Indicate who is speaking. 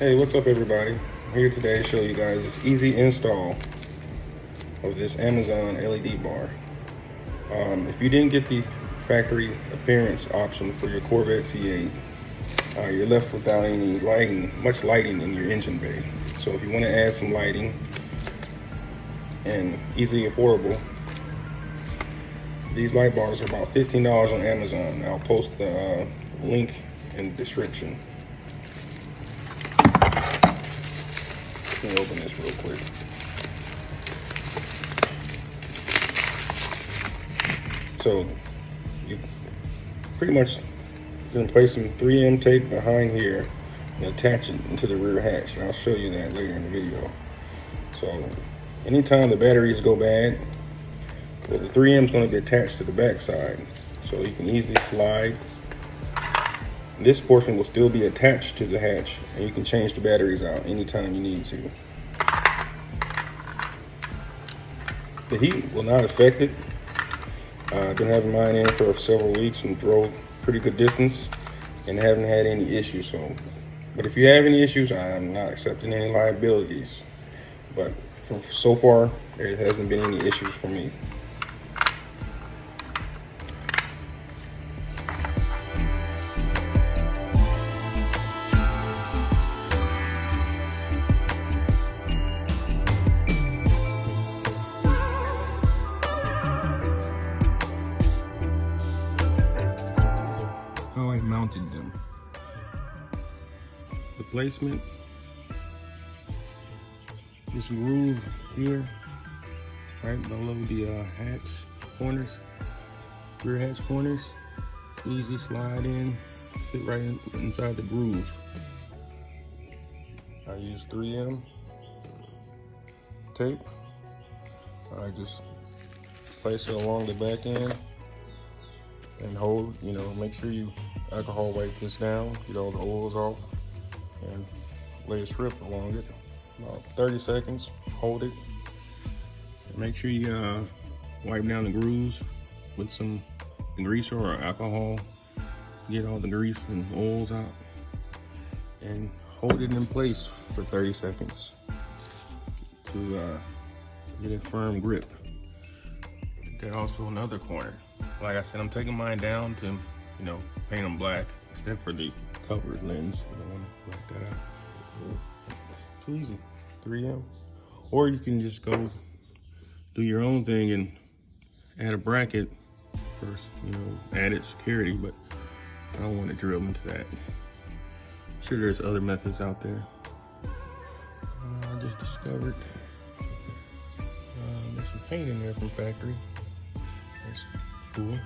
Speaker 1: Hey, what's up everybody? I'm here today to show you guys this easy install of this Amazon LED bar. If you didn't get the factory appearance option for your Corvette C8, you're left without any much lighting in your engine bay. So if you want to add some lighting and easily affordable, these light bars are about $15 on Amazon. I'll post the link in the description. Let me open this real quick. So you pretty much gonna place some 3M tape behind here and attach it into the rear hatch. And I'll show you that later in the video. So anytime the batteries go bad, the 3M is going to be attached to the back side, so you can easily slide. This portion will still be attached to the hatch, and you can change the batteries out anytime you need to. The heat will not affect it. I've been having mine in for several weeks and drove pretty good distance and haven't had any issues. But if you have any issues, I'm not accepting any liabilities. But so far, there hasn't been any issues for me. How I mounted them. The placement, this groove here, right below the hatch corners, rear hatch corners. Easy slide in, fit right inside the groove. I use 3M tape. I just place it along the back end and hold, make sure you alcohol wipe this down, get all the oils off, and lay a strip along it. About 30 seconds, hold it. And make sure you wipe down the grooves with some degreaser or alcohol. Get all the grease and oils out. And hold it in place for 30 seconds to get a firm grip. There's also another corner. Like I said, I'm taking mine down to, paint them black, except for the covered lens. I don't want to black that out. Too easy, 3M. Or you can just go do your own thing and add a bracket first, added security, but I don't want to drill into that. I'm sure there's other methods out there. I just discovered there's some paint in there from factory. That's cool.